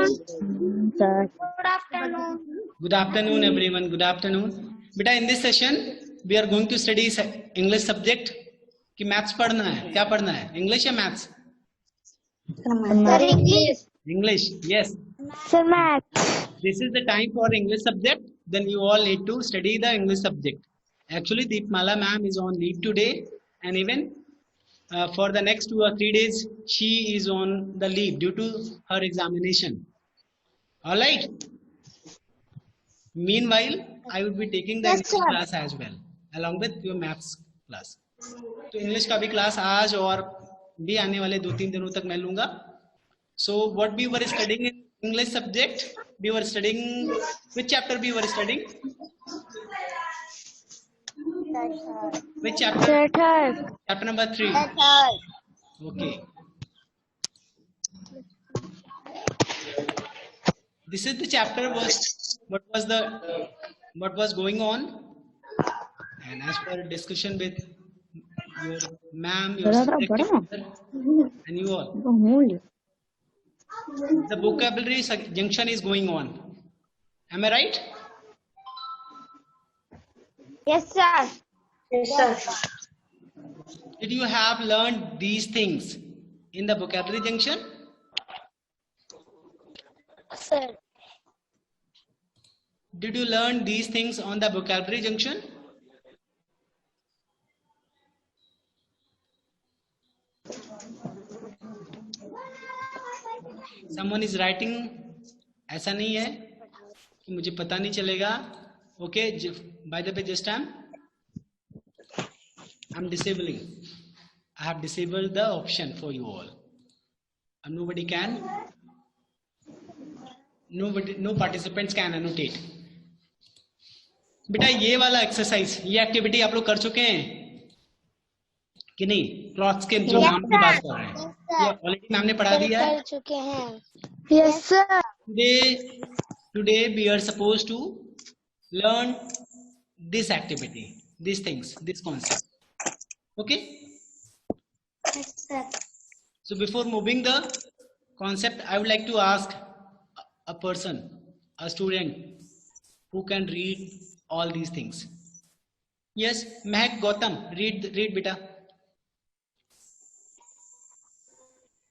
Good afternoon. Good afternoon, everyone. Good afternoon. बेटा, in this session we are going to study English subject. कि maths पढ़ना है, क्या पढ़ना है, इंग्लिश या maths? English, yes. Sir, maths. This is the time for English subject. Then you all need to study the English subject. Actually, Deepmala ma'am is on leave today, and even for the next 2 or 3 days, she is on the leave due to her examination. All right. Meanwhile, I will be taking the English class as well, along with your maths class. तो English का भी class आज और भी आने वाले 2-3 दिनों तक मैं लूंगा. So what we were studying in English subject, we were studying, which chapter we were studying? Which chapter? Chapter number 3. Okay. This is the chapter what was going on, and as per discussion with your ma'am, your subject teacher, and you all, the vocabulary junction is going on. Am I right? Yes, sir. Yes, sir. Did you have learned these things in the vocabulary junction? Sir. Did you learn these things on the vocabulary junction? Someone is writing. ऐसा नहीं है कि मुझे पता नहीं चलेगा. Okay, by the way, just I'm disabling. I have disabled the option for you all. And no participants can annotate. बेटा, ये वाला एक्सरसाइज, ये एक्टिविटी आप लोग कर चुके हैं कि नहीं? क्लॉथ्स के जो नाम की बात कर रहे हैं, ये ऑलरेडी मैम ने पढ़ा दिया है. कर चुके हैं. Yes, sir. Today we are supposed to learn this activity, these things, this concept. Okay? Yes, sir. So before moving the concept, I would like to ask a person, a student, who can read all these things. Yes, Mehak Gautam, read beta.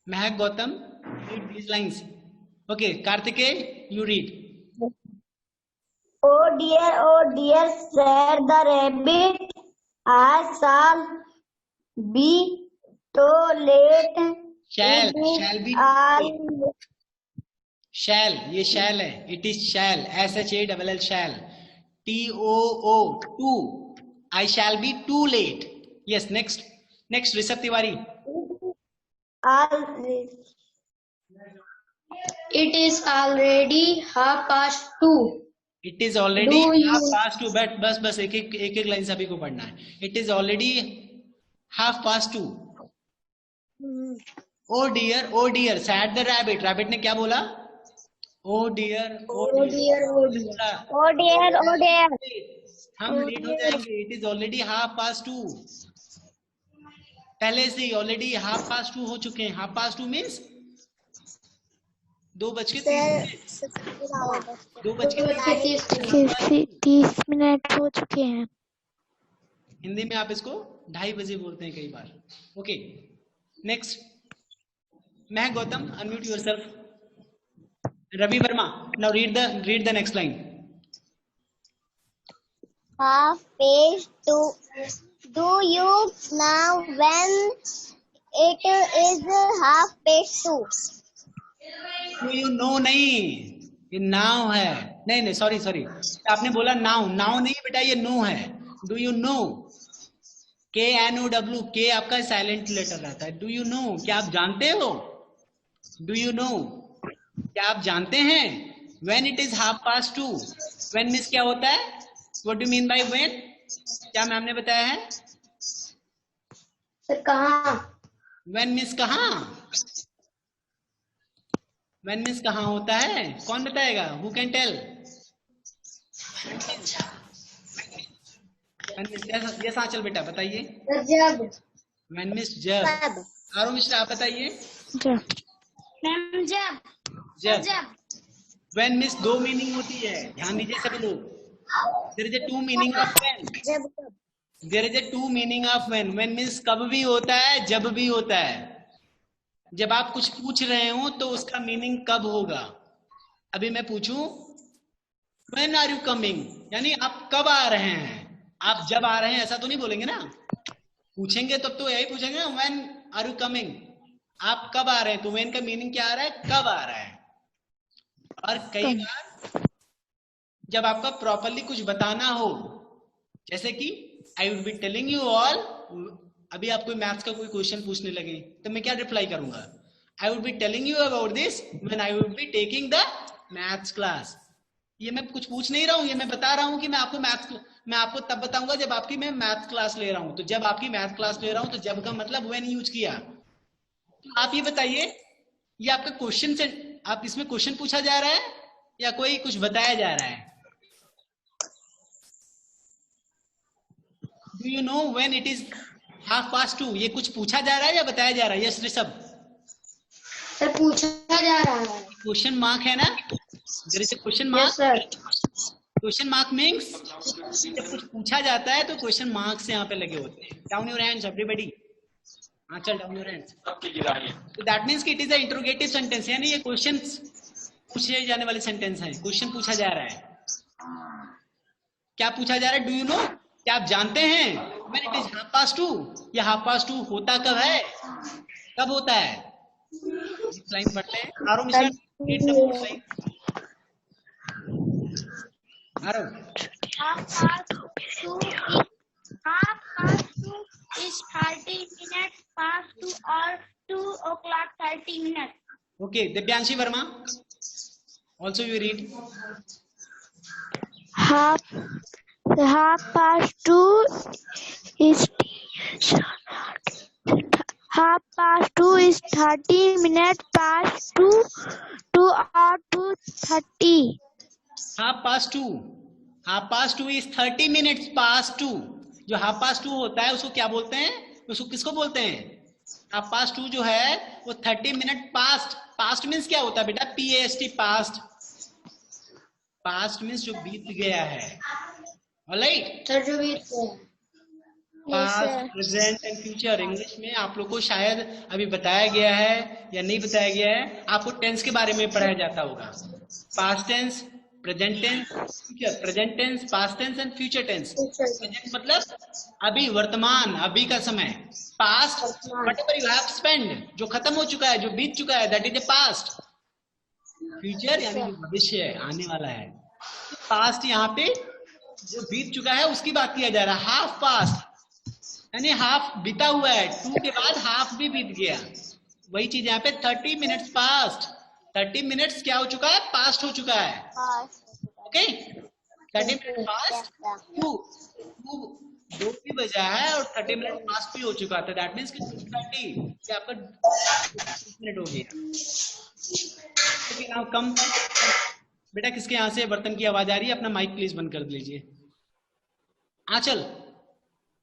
Mehak Gautam, read these lines. Okay, Kartikeya, you read. Oh dear, said the rabbit, I shall be too late. Shall be. Shall, ये shall है. It is shall. SHALL shall. TOO, too. I shall be too late. Yes, next, Rishabh Tiwari. It is already 2:30. It is already 2:30. बस एक line सभी को पढ़ना है. It is already 2:30. Oh dear, said the rabbit. Rabbit ने क्या बोला? Oh dear. हम लेट हो जाएंगे. It is already 2:30. पहले से ही ऑलरेडी 2:30 हो चुके हैं. 2:30 मीन्स 2:30 हो चुके हैं. हिंदी में आप इसको 2:30 बजे बोलते हैं कई बार. Okay, next. मैं Gautam, unmute yourself. Ravi Verma, now read the next line. 2:30. Do you know when it is 2:30? Do you know नहीं, ये now है. नहीं, सॉरी, आपने बोला now नहीं बेटा, ये no है. Do you know? KNOW, K आपका साइलेंट लेटर रहता है. Do you know, क्या आप जानते हो? Do you know, क्या आप जानते हैं? When it is 2:30. When means क्या होता है? What do you mean by when? क्या मैम ने बताया है? सर कहाँ? When मीन्स कहाँ? When मीन्स कहाँ होता है? कौन बताएगा? Who can tell? Yes, आंचल बेटा बताइए. जब. When मीन्स जब. आरो मिश्रा आप बताइए. जब. जब. व्हेन मीन्स दो मीनिंग होती है, ध्यान दीजिए सभी लोग। There is a two meaning of when, जब there is a two meaning of when. When means कब भी होता है, जब भी होता है। जब आप कुछ पूछ रहे हो तो उसका मीनिंग कब होगा। अभी मैं पूछूं व्हेन आर यू कमिंग, यानी आप कब आ रहे हैं। आप जब आ रहे हैं ऐसा तो नहीं बोलेंगे ना, पूछेंगे तब तो यही पूछेंगे ना, व्हेन आर यू कमिंग, आप कब आ रहे हैं। तो व्हेन का मीनिंग क्या आ रहा है, कब आ रहा है। और कई बार जब आपका प्रॉपरली कुछ बताना हो, जैसे कि I would be telling you all, अभी आप कोई मैथ्स का कोई क्वेश्चन पूछने लगे तो मैं क्या रिप्लाई करूंगा, I would be telling you about this when I would be taking the maths class. ये मैं कुछ पूछ नहीं रहा हूं, ये मैं बता रहा हूं कि मैं आपको तब बताऊंगा जब आपकी मैं मैथ क्लास ले रहा हूं। तो जब आपकी मैथ क्लास ले रहा हूं तो जब का मतलब व्हेन यूज किया। तो आप ये बताइए, ये आपका क्वेश्चन से, आप इसमें क्वेश्चन पूछा जा रहा है या कोई कुछ बताया जा रहा है। Do you know when it is 2:30, ये कुछ पूछा जा रहा है या बताया जा रहा है। यस ऋषभ, सर पूछा जा रहा है। क्वेश्चन मार्क है ना, there is a question mark. Yes, sir. Question mark means जब कुछ पूछा जाता है तो क्वेश्चन मार्क्स यहाँ पे लगे होते हैं। डाउन योर हैंड्स एवरीबॉडी, हाँ चल डाउन योर हैंड्स। तो दैट मीन्स कि it is a interrogative sentence, यानी ये क्वेश्चन पूछे जाने वाले सेंटेंस है, क्वेश्चन पूछा जा रहा है। क्या पूछा जा रहा है, डू यू नो, क्या आप जानते हैं व्हेन इट इज 2:30, या 2:30 होता कब है, कब होता है। लाइन पढ़ते हैं, आरो mister read the board line. आरो 2:30 is 30 minutes past 2 or 2:30 minutes. Okay, Divyanshi Verma also you read. 2:30 is 2:30 is 30 minutes past 2 or 2:30. 2:30 is 30 minutes past 2। जो 2:30 होता है उसको क्या बोलते हैं, उसको किसको बोलते हैं। 2:30 जो है वो 30 मिनट पास्ट। पास्ट मीन्स क्या होता है बेटा, PAST पास्ट। पास्ट मीन्स जो बीत गया है। ऑलराइट, सर जो भी past, present and future. English में आप लोग को शायद अभी बताया गया है या नहीं बताया गया है। आपको टेंस के बारे में पढ़ाया जाता होगा, past tense, present tense, future. Present tense, past tense and future tense. Present मतलब अभी, वर्तमान, अभी का समय। Past whatever you have spend, जो खत्म हो चुका है, जो बीत चुका है, that is the past. Future यानी जो भविष्य है, आने वाला है। पास्ट यहाँ पे जो बीत चुका है उसकी बात किया जा रहा है। हाफ पास्ट यानी हाफ बीता हुआ है, 2 के बाद हाफ भी बीत गया। वही चीज यहाँ पे 30 मिनट्स पास्ट। 30 मिनट्स क्या हो चुका है, पास्ट हो चुका है। ओके, 30 मिनट पास्ट, 2 भी बजा है और 30 मिनट पास्ट भी हो चुका था। दैट मीन्स 30 आपका 20 मिनट हो गया। Okay, now come. बेटा किसके यहाँ से बर्तन की आवाज आ रही है, अपना माइक प्लीज बंद कर लीजिए। Aanchal,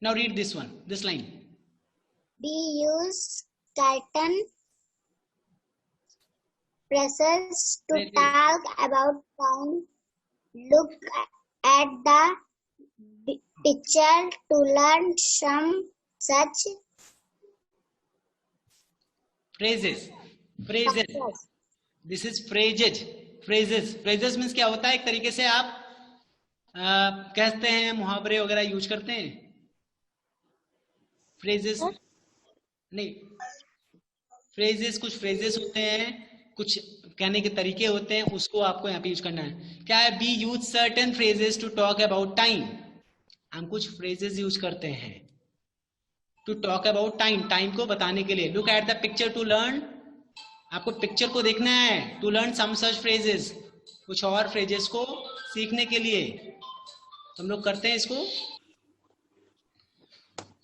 now read this one, this line. We use certain phrases to talk about time. Look at the picture to learn some such phrases, phrases, this is phrases, phrases, phrases means क्या होता है, एक तरीके से आप कहते हैं, मुहावरे वगैरह यूज करते हैं। phrases नहीं, phrases कुछ phrases होते हैं, कुछ कहने के तरीके होते हैं, उसको आपको यहाँ पे यूज करना है। क्या है, we use certain phrases to talk about time। हम कुछ phrases यूज करते हैं to talk about time, time को बताने के लिए। look at the picture to learn, आपको पिक्चर को देखना है। To learn some such phrases, कुछ और फ्रेजेस को सीखने के लिए। तो हम लोग करते हैं इसको।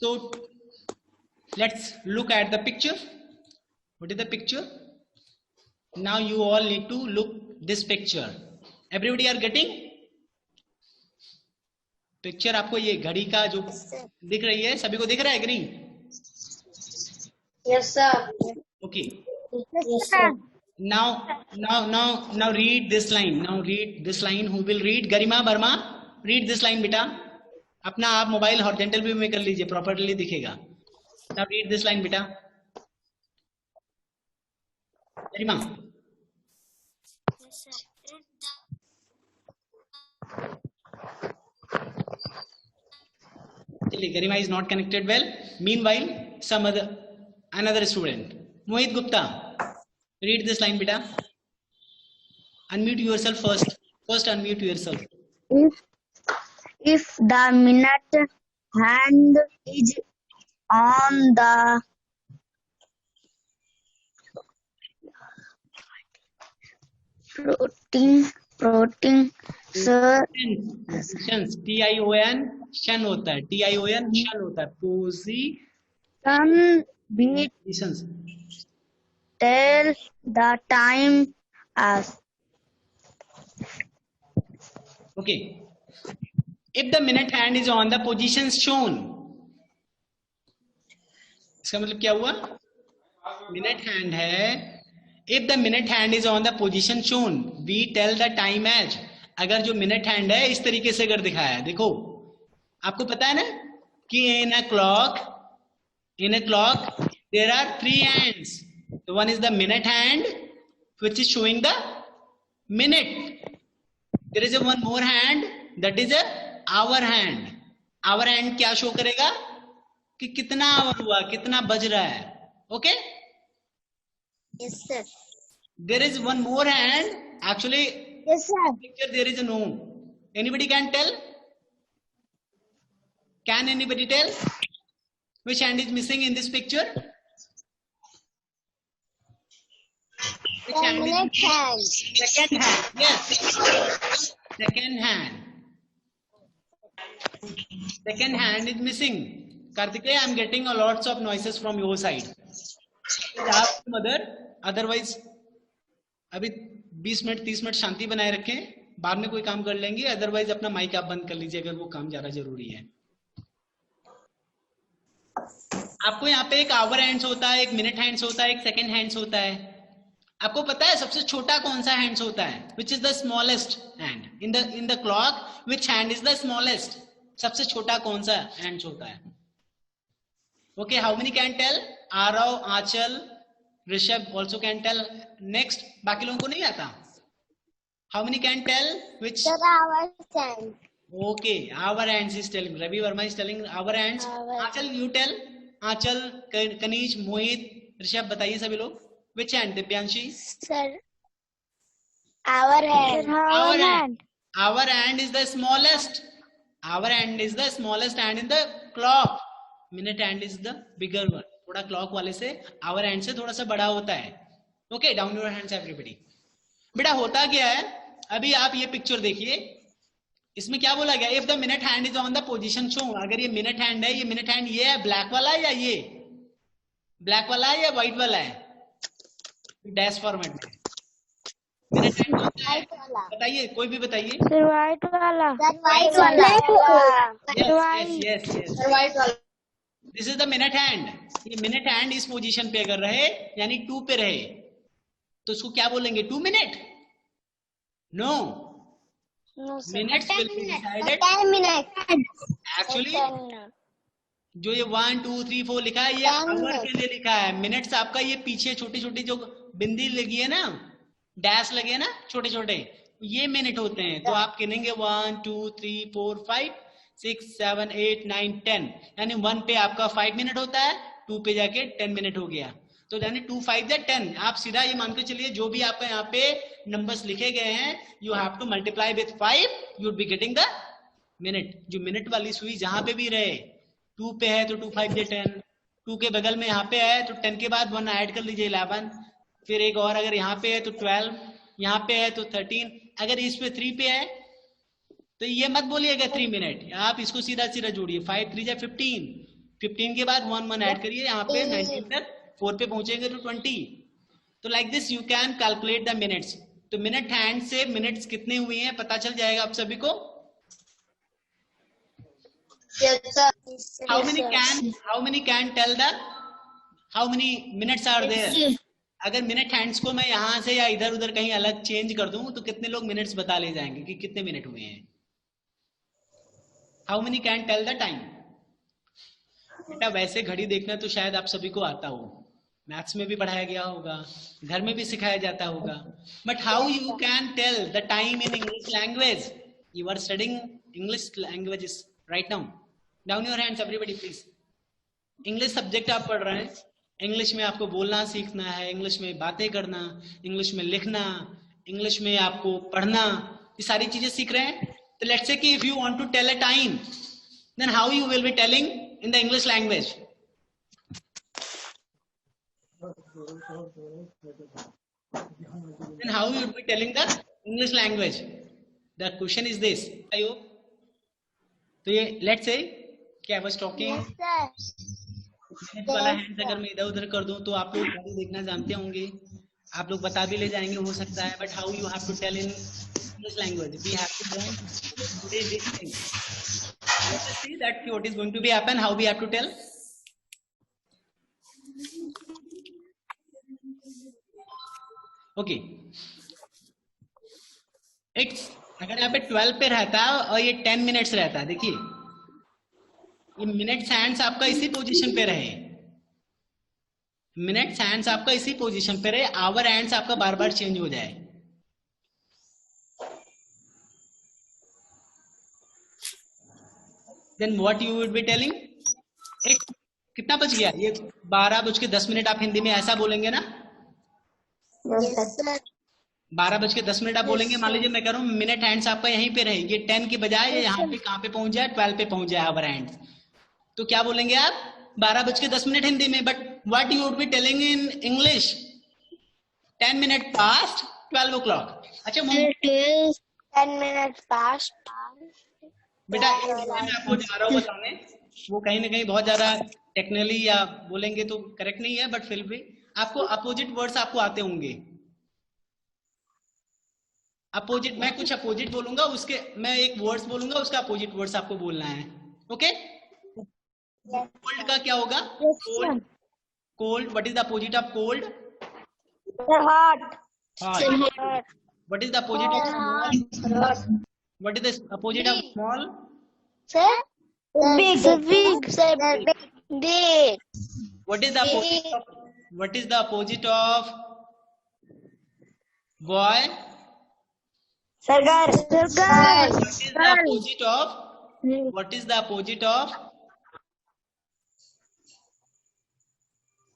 तो let's look at the picture. What is the picture? Now you all need to look this picture. Everybody are getting picture. आपको ये घड़ी का जो दिख रही है, सभी को दिख रहा है green? Yes sir. Okay, Yes, sir. Now read this line. Now read this line. Who will read? Garima Verma, read this line बेटा. अपना आप मोबाइल हॉरिजॉन्टल व्यू में कर लीजिए, प्रॉपर्ली दिखेगा. Now read this line बेटा. गरिमा. चलिए, गरिमा is not connected well. Meanwhile, another student. Mohit Gupta, read this line beta. Unmute yourself first. First unmute yourself. If the minute hand is on the floating Positions, TION शन होता है, TION शन होता है. position Positions. tell the time as. Okay. If the minute hand is on the positions shown, इसका मतलब क्या हुआ? Minute hand है. If the minute hand is on the position shown, we tell the time as. अगर जो minute hand है इस तरीके से अगर दिखाया है, देखो आपको पता है ना कि in a clock there are 3 hands. So one is the minute hand which is showing the minute. There is a one more hand that is a hour hand. Hour hand क्या शो करेगा कि कितना our हुआ, कितना बज रहा है. Okay. Yes sir. There is one more hand. Actually, Yes sir. picture there is a no. Anybody can tell? Can anybody tell which hand is missing in this picture? Which hand is missing? Second hand. Yes. Second hand. Second hand is missing. Kartikeya, I am getting a lots of noises from your side. आप mother otherwise अभी 20 minute 30 minute शांति बनाए रखें, बाद में कोई काम कर लेंगे. अदरवाइज अपना माइक आप बंद कर लीजिए अगर वो काम ज्यादा जरूरी है. आपको यहाँ पे एक आवर हैंड्स होता है, एक मिनट हैंड्स होता है, एक सेकंड हैंड्स होता है. आपको पता है सबसे छोटा कौन सा हैंड्स होता है? Which is the smallest hand in the clock? Which hand is the smallest? सबसे छोटा कौन सा हैंड्स होता है? Okay, how many can tell? Aarav, Aanchal, Rishabh also can tell. Next, बाकी लोगों को नहीं आता. How many can tell which? Okay, hour hands is telling. Ravi Verma is telling hour hands. Aanchal you tell. Aanchal, Kaneez, Mohit, Rishabh बताइए सभी लोग. Which hand? Divyanshi Sir. Our hand. Our hand. Our hand is the smallest. Our hand is the smallest hand in the clock. Minute hand is the bigger one. थोड़ा clock वाले से our hand से थोड़ा सा बड़ा होता है. Okay, down your hands everybody. बेटा होता क्या है, अभी आप ये पिक्चर देखिए, इसमें क्या बोला गया? If the minute hand is on the position show. अगर ये मिनट हैंड है, ये मिनट हैंड ये है ब्लैक वाला है या ये ब्लैक वाला है या व्हाइट वाला है? डैश फॉर्मेट में मिनट हैंड होता है. बताइए, कोई भी बताइए. Sir, white वाला. White वाला. यस. White वाला. This is the minute hand. ये मिनट हैंड इस पोजीशन पे अगर रहे यानी 2 पे रहे तो उसको क्या बोलेंगे? 2 minute. No, minutes will be decided. 10 minutes. Actually जो ये 1 2 3 4 लिखा है ये आवर के लिए लिखा है. मिनट्स आपका ये पीछे छोटी छोटी जो बिंदी लगी है ना, डैश लगे है ना छोटे छोटे, ये मिनट होते हैं. तो आप गिनेंगे 1 2 3 4 5 6 7 8 9 10. यानी 1 पे आपका 5 मिनट होता है, 2 पे जाके 10 मिनट हो गया. तो यानी 2 5 या 10. आप सीधा ये मान के चलिए जो भी आपका यहाँ पे नंबर्स लिखे गए हैं, you have to multiply with 5, you would be getting the minute. जो मिनट वाली सुई जहां पे भी रहे, 2 पे है तो 2 5 या 10, 2 के बगल में यहाँ पे है तो 10 के बाद 1 ऐड कर लीजिए 11, फिर एक और अगर यहाँ पे है तो 12, यहाँ पे है तो 13. अगर इस पे 3 पे है तो ये मत बोलिएगा 3 मिनट, आप इसको सीधा सीधा जोड़िए. 5 3 या 15, 15 के बाद 1 ऐड करिए यहाँ पे 19 तक, 4 पे पहुंचेंगे तो 20. तो like this you can calculate the minutes. तो मिनट हैंड से मिनट्स कितने हुए हैं पता चल जाएगा आप सभी को. Yes sir. How many can tell the how many minutes are there? अगर मिनट हैंड्स को मैं यहाँ से या इधर उधर कहीं अलग चेंज कर दूं तो कितने लोग मिनट्स बता ले जाएंगे कि कितने मिनट हुए हैं? How many can tell the time? बेटा वैसे घड़ी देखना तो शायद आप सभी को आता हो, मैथ्स में भी पढ़ाया गया होगा, घर में भी सिखाया जाता होगा, but how you can tell the time in English language? You are studying English languages right now. Down your hands everybody please. English subject आप पढ़ रहे हैं, इंग्लिश में आपको बोलना सीखना है, इंग्लिश में बातें करना, इंग्लिश में लिखना, इंग्लिश में आपको पढ़ना, ये सारी चीजें सीख रहे हैं. तो लेट्स से कि if you want to tell a time, then how you will be telling in the English language? Then how you will be telling the English language? The question is this. आयो तो ये let's say कि I was talking minute वाला hands अगर मैं इधर उधर कर दूं तो आप लोग घड़ी देखना जानते होंगे, आप लोग बता भी ले जाएंगे हो सकता है, but how you have to tell in English language? We have to learn today this thing. Let us see that what is going to be happen, how we have to tell. Okay. It's अगर यहाँ पे 12 पे रहता है और ये 10 minutes रहता है, देखिए ये मिनट्स हैंड्स आपका इसी पोजीशन पे रहे, मिनट्स हैंड्स आपका इसी पोजीशन पे रहे, आवर हैंड्स आपका बार बार चेंज हो जाए. Then what you would be telling? एक कितना बज गया? ये 12:10 आप हिंदी में ऐसा बोलेंगे ना? Yes, sir. 12:10 आप बोलेंगे. मान लीजिए मैं कह रहा हूँ मिनट हैंड्स आपका यहीं पे रहे, ये 10 की बजाय ये यहाँ पे कहाँ पे पहुंच जाए, 12 पे पहुंच जाए आवर हैंड्स, तो क्या बोलेंगे आप? 12:10 हिंदी में. But what you would be telling in English? 10 minute past 12 o'clock. अच्छा 10 minutes past. बेटा मैं आपको जा रहा हूँ बताने, वो कहीं ना कहीं बहुत ज्यादा टेक्निकली या बोलेंगे तो करेक्ट नहीं है, बट फिर भी आपको अपोजिट वर्ड्स आपको आते होंगे. अपोजिट, मैं कुछ अपोजिट बोलूंगा, उसके मैं एक वर्ड्स बोलूंगा, उसका अपोजिट वर्ड्स आपको बोलना है. ओके. कोल्ड का क्या होगा? Cold. Cold. What is the opposite of cold? Hot. Hot. What is the opposite of small? What is the opposite of small? Sir? Big. Big. Big. What is the opposite of, what is the opposite of boy? Sugar. What is the opposite of, what is the opposite of,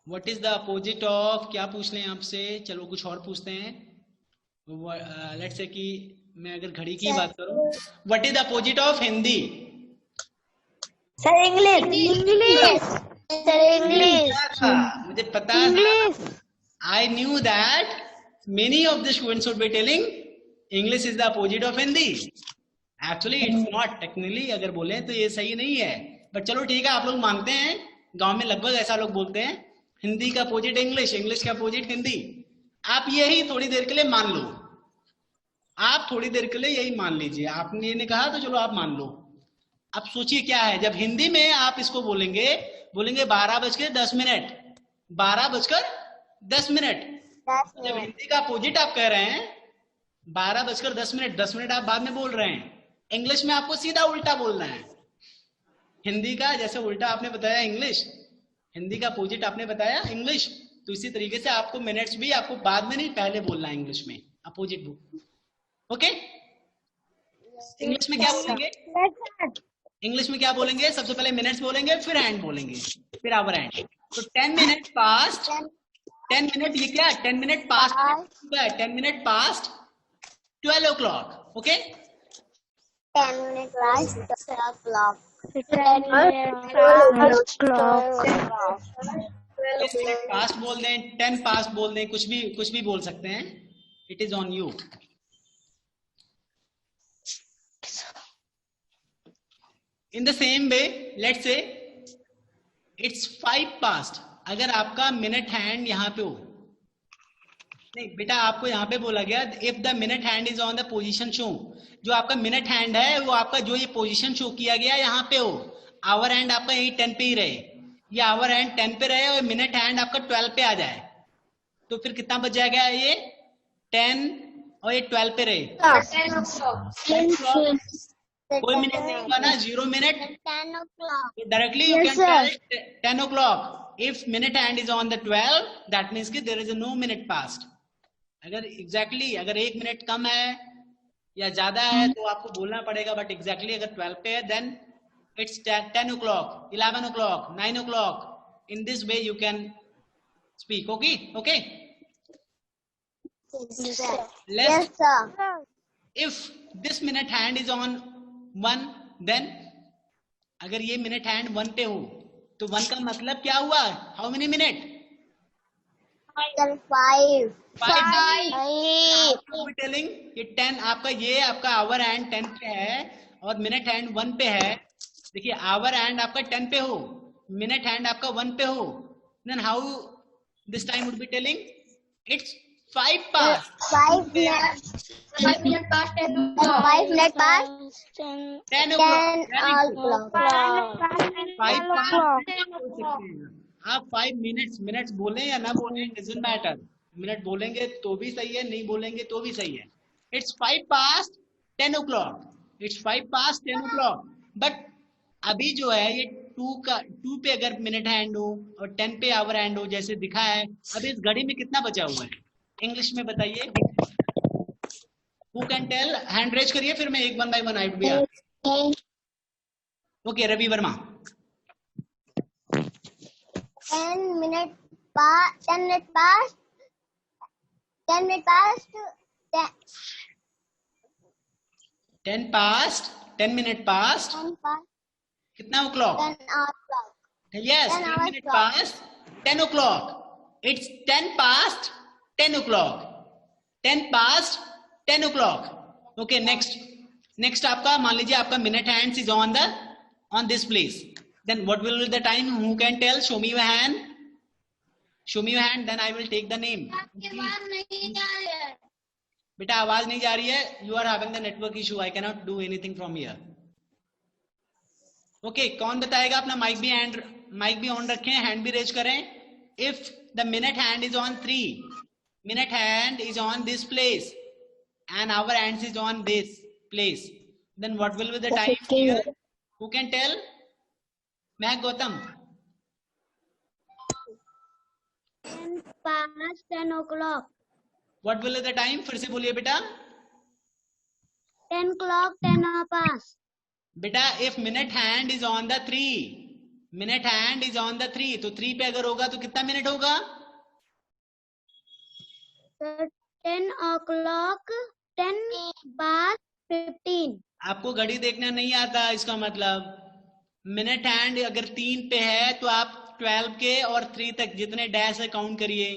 what is the opposite of, क्या पूछ लें आपसे? चलो कुछ और पूछते हैं. Let's say कि मैं अगर घड़ी की बात करूं, what is the opposite of Hindi? Sir, English. Sir, English. मुझे पता था. I knew that many of the students would be telling English is the opposite of Hindi. Actually it's not. Technically अगर बोले तो ये सही नहीं है, बट चलो ठीक है, आप लोग मानते हैं, गांव में लगभग ऐसा लोग बोलते हैं, हिंदी का अपोजिट इंग्लिश, इंग्लिश का अपोजिट हिंदी. आप यही थोड़ी देर के लिए मान लो, आप थोड़ी देर के लिए यही मान लीजिए. आपने ये नहीं कहा तो चलो आप मान लो. अब सोचिए क्या है, जब हिंदी में आप इसको बोलेंगे 12:10, 12:10. जब हिंदी का अपोजिट आप कह रहे हैं 12:10, 10 मिनट आप बाद में बोल रहे हैं. इंग्लिश में आपको सीधा उल्टा बोलना है. हिंदी का जैसे उल्टा आपने बताया इंग्लिश, हिंदी का अपोजिट आपने बताया इंग्लिश, तो इसी तरीके से आपको मिनट्स भी आपको बाद में नहीं पहले बोलना है इंग्लिश में, अपोजिट बुक. ओके. इंग्लिश में क्या बोलेंगे? इंग्लिश में क्या बोलेंगे? सबसे पहले मिनट्स बोलेंगे, फिर हैंड बोलेंगे, फिर आवर हैंड. तो 10 मिनट पास्ट, 10 मिनट ये क्या? 10 minute past, 10 minute past 12 o'clock. Okay. 10 minutes past 12 o'clock. 10 minutes past 12 o'clock. 10 minute past बोल दें, 10 पास्ट बोल दें, कुछ भी बोल सकते हैं. It is on you. In the same way, let's say it's 5 past. अगर आपका मिनट हैंड यहाँ पे हो, नहीं बेटा आपको यहाँ पे बोला गया if the minute hand is on the position show, जो आपका मिनट हैंड है वो आपका जो ये पोजीशन शो किया गया यहाँ पे हो, आवर हैंड आपका यही 10 पे ही रहे, ये आवर हैंड 10 पे रहे और मिनट हैंड आपका 12 पे आ जाए, तो फिर कितना बच जाएगा ये 10 और ये 12 पे रहे, 10 o'clock. कोई मिनट नहीं हुआ ना, 0 minute. 10 o'clock. So directly you Yes, can tell sir. 10 o'clock. If minute hand is on the 12, that means कि there is a no minute passed. अगर exactly अगर 1 मिनट कम है या ज्यादा है तो आपको बोलना पड़ेगा, बट exactly अगर 12 पे है then it's 10 o'clock, 11 o'clock, 9 o'clock. In this way you can speak. Okay. Yes, sir. Let's, Yes, sir. if this minute hand is on 1, then अगर ये minute hand 1 पे हो तो 1 का मतलब क्या हुआ? How many minute? 5. 5. टेलिंग ये 10 आपका, ये आपका आवर हैंड 10 पे है और मिनट हैंड 1 पे है. देखिए आवर हैंड आपका 10 पे हो, मिनट हैंड आपका 1 पे हो, then how this time would be telling it's 5 past. 5 minutes. 5 minutes past 10 o'clock. 5 minutes past 10 10 o'clock. 5 past. आप 5 मिनट्स बोलें या ना बोलें, डजंट मैटर. मिनट बोलेंगे तो भी सही है, नहीं बोलेंगे तो भी सही है. It's 5 past 10 o'clock. It's 5 past 10 o'clock. But अभी जो है ये 2 पे अगर मिनट हैंड हो और 10 पे आवर हैंड हो जैसे दिखा है, अभी इस घड़ी में कितना बचा हुआ है? इंग्लिश में बताइए. Who can tell? Hand raise करिए, फिर मैं एक 1 by 1 आई भी. Okay, Ravi Verma. 10 minutes past 10 minutes past 10 minutes past 10 past 10 minute past 10 past कितना o'clock? 10 o'clock. Yes, 10 10 hours minute clock. past 10 o'clock. It's 10 past 10 o'clock. 10 past 10 o'clock. Okay, next आपका मान लीजिए आपका minute hands is on this place. Then what will be the time? Who can tell? Show me your hand. Show me your hand. Then I will take the name. बेटा आवाज नहीं जा रही है. You are having the network issue. I cannot do anything from here. Okay, कौन बताएगा? अपना mic भी ऑन रखें, हैंड भी रेज करें. If the minute hand is on 3, minute hand is on this place, and our hands is on this place, then what will be the time here? Who can tell? मैं Gautam. 10 past 10 o'clock. What will be the time? फिर से बोलिए बेटा. 10 o'clock 10 past. बेटा if minute hand is on the 3, minute hand is on the 3, तो 3 पे अगर होगा तो कितना मिनट होगा? 10 o'clock 10 past 15. आपको घड़ी देखना नहीं आता, इसका मतलब मिनट हैंड अगर 3 पे है तो आप 12 के और 3 तक जितने डैश है काउंट करिए.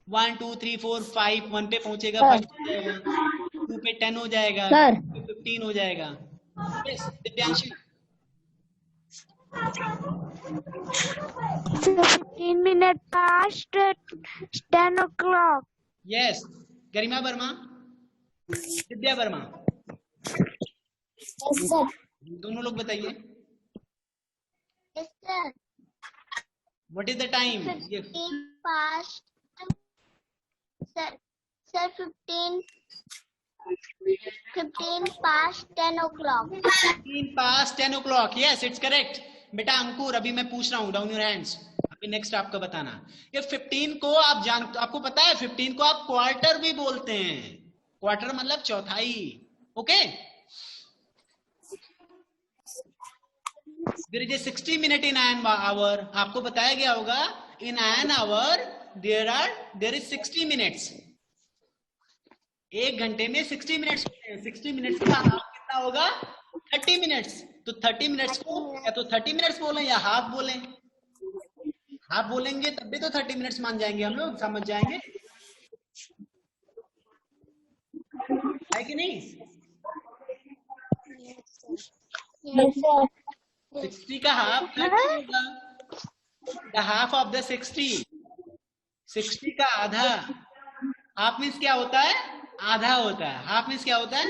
1 2 3 4 5, 1 पे पहुंचेगा 5 हो जाएगा, 2 पे 10 हो जाएगा, 2 पे 15 हो जाएगा. Yes, Divyanshi. 15 minutes past 10 o'clock. Yes, गरिमा वर्मा, दिव्या वर्मा, Yes, sir. दोनों लोग बताइए. Yes, sir. What is the time? 15 past. Sir, 15 past 10 o'clock. 15 past 10 o'clock. Yes, it's correct. बेटा अंकुर, अभी मैं पूछ रहा हूँ, डाउन योर हैंड्स. अभी नेक्स्ट आपका बताना. ये 15 को आपको पता है 15 को आप क्वार्टर भी बोलते हैं. क्वार्टर मतलब चौथाई. Okay. There is a 60 minute in an hour. आपको बताया गया होगा in an hour there is 60 minutes. एक घंटे में 60 मिनट्स होते हैं. 60 मिनट्स का हाफ कितना होगा? 30 मिनट्स. तो 30 मिनट्स को या तो 30 मिनट्स बोलें या हाफ बोलें. हाफ बोलेंगे तब भी तो 30 मिनट्स मान जाएंगे हम लोग, समझ जाएंगे है कि नहीं? Yes, sir. 60 का हाफ 30 होगा. द हाफ ऑफ द 60 का आधा. हाफ मीन्स क्या होता है? आधा होता है. हाफ मीन्स क्या होता है?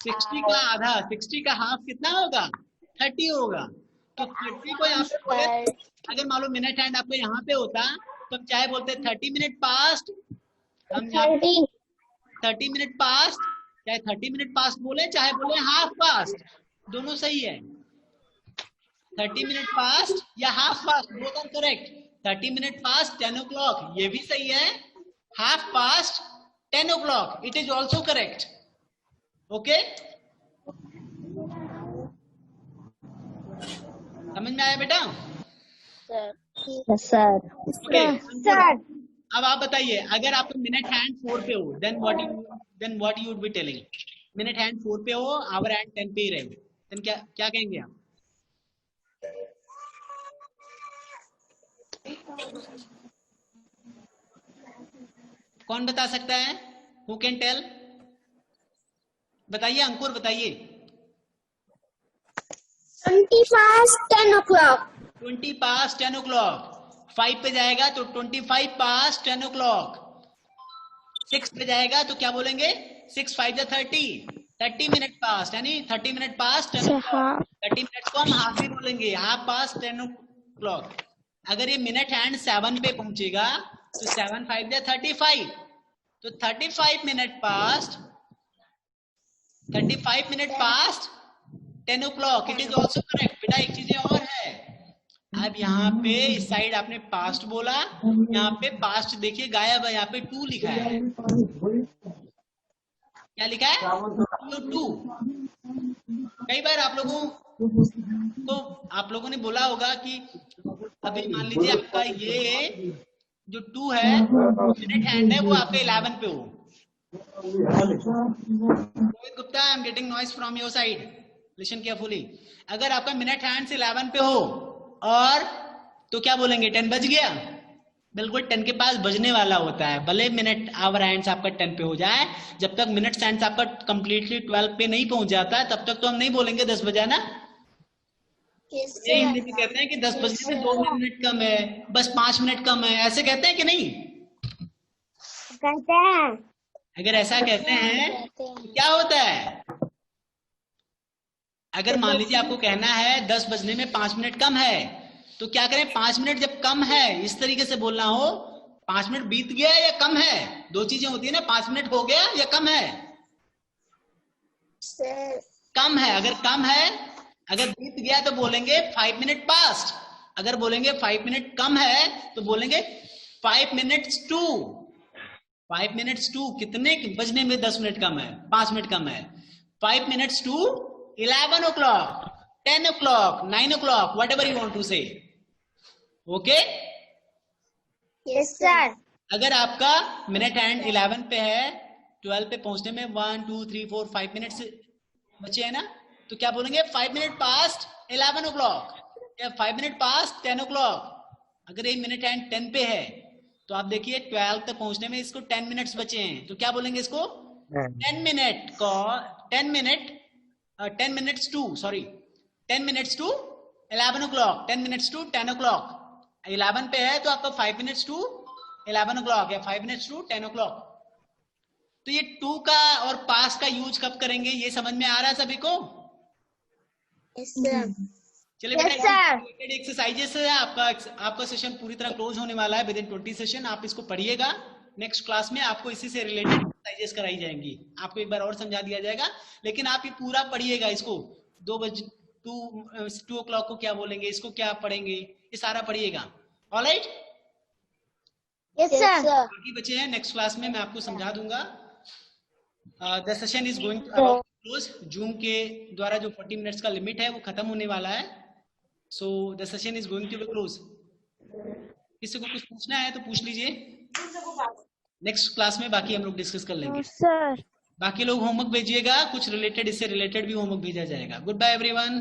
60 का आधा. 60 का हाफ कितना होगा? 30 होगा. तो 30 को यहाँ पे बोले, अगर मान लो मिनट हैंड आपको यहाँ पे होता तो हम चाहे बोलते 30 मिनट पास्ट, हम 30 मिनट पास्ट, चाहे 30 मिनट पास्ट बोले चाहे बोले हाफ पास्ट, दोनों सही है। 30 मिनट पास्ट या half past, both are correct. 30 minute past 10 o'clock, ये भी सही है। Half past 10 o'clock, it is also correct. Okay, समझ में आया बेटा? सर ओके सर अब आप बताइए, अगर आप मिनट हैंड 4 पे हो then what you would be telling? Minute hand 4 पे हो, आवर हैंड 10 पे ही रहे, देन क्या कहेंगे आप? कौन बता सकता है? Who can tell? बताइए अंकुर, बताइए। 20 past 10 o'clock 20 पास 10 o'clock। 5 पे जाएगा तो 25 पास 10 o'clock। 6 पे जाएगा तो क्या बोलेंगे? 6 5 30, 30 मिनट पास, यानी 30 मिनट पास 10 o'clock। 30 मिनट को हम हाफ भी बोलेंगे, हाफ पास 10 o'clock। अगर ये मिनट हैंड 7 पे पहुंचेगा तो 7 5 35, तो 35 minute past, 35 minute past 10 o'clock, it is also correct. बेटा एक चीजें और है, अब यहाँ पे इस साइड आपने पास्ट बोला, यहाँ पे पास्ट देखिए गायब है, यहाँ पे 2 लिखा है। क्या लिखा है? 2। कई बार आप लोगों ने बोला होगा कि अभी मान लीजिए आपका ये जो 2 है मिनट हैंड है, वो आपके 11 पे हो। Rohit Gupta, I am getting noise from your side, listen carefully. अगर आपका मिनट हैंड 11 पे हो और तो क्या बोलेंगे? 10 बज गया। बिल्कुल 10 के पास बजने वाला होता है, भले मिनट आवर हैंड्स आपका 10 पे हो जाए, जब तक मिनट हैंड्स आपका कंप्लीटली 12 पे नहीं पहुंच जाता है तब तक तो हम नहीं बोलेंगे 10 बजा ना। ये हिंदी में कहते हैं कि 10 बजने में 2 मिनट कम है, बस 5 मिनट कम है, ऐसे कहते हैं कि नहीं? कहते हैं। अगर ऐसा कहते हैं तो क्या होता है? अगर मान लीजिए आपको कहना है 10 बजने में 5 मिनट कम है, तो क्या करें? 5 मिनट जब कम है इस तरीके से बोलना हो, 5 मिनट बीत गया या कम है, दो चीजें होती है ना, 5 मिनट हो गया या कम है? कम है। अगर कम है, अगर बीत गया तो बोलेंगे 5 मिनट पास्ट। अगर बोलेंगे 5 मिनट कम है तो बोलेंगे 5 मिनट्स टू। 5 मिनट्स टू कितने बजने में 10 मिनट कम है? 5 मिनट कम है। 5 minutes to 11 o'clock, 10 o'clock, 9 o'clock, whatever you want to say. Okay? Yes sir. अगर आपका मिनट हैंड 11 पे है, 12 पे पहुंचने में 1 2 3 4 5 मिनट्स बचे हैं ना, तो क्या बोलेंगे? 5 मिनट पास्ट 11 o'clock या 5 मिनट पास्ट 10 o'clock। अगर ये मिनट हैंड 10 पे है तो आप देखिए 12 तक पहुंचने में इसको 10 मिनट्स बचे हैं, तो क्या बोलेंगे इसको? 10 मिनट को 10 minutes to 11 o'clock, 10 minutes to 10 o'clock। 11 पे है तो आपका 5 मिनट्स टू 11 o'clock या 5 मिनट्स टू 10 o'clock। तो ये टू का और पास का यूज कब करेंगे, ये समझ में आ रहा है सभी को? Yes sir. चलिए बेटा, एक्सरसाइजेस है आपका सेशन पूरी तरह क्लोज होने वाला है विद इन 20 सेशन। आप इसको पढ़िएगा, नेक्स्ट क्लास में आपको इसी से रिलेटेड एक्सरसाइजेस कराई जाएंगी, आपको एक बार और समझा दिया जाएगा, लेकिन आप ये पूरा पढ़िएगा इसको। 2 o'clock को क्या बोलेंगे, इसको क्या पढ़ेंगे, ये सारा पढ़िएगा। ऑलराइट? Yes sir. बाकी बचे हैं नेक्स्ट क्लास में मैं आपको समझा दूंगा। The session is going to close. Zoom के द्वारा जो 40 मिनट्स का लिमिट है वो खत्म होने वाला है, so the session is going to be close. किसी को कुछ पूछना है तो पूछ लीजिए, नेक्स्ट क्लास में बाकी हम लोग डिस्कस कर लेंगे। सर बाकी लोग होमवर्क भेजिएगा, कुछ रिलेटेड, इससे रिलेटेड भी होमवर्क भेजा जाएगा। Goodbye everyone.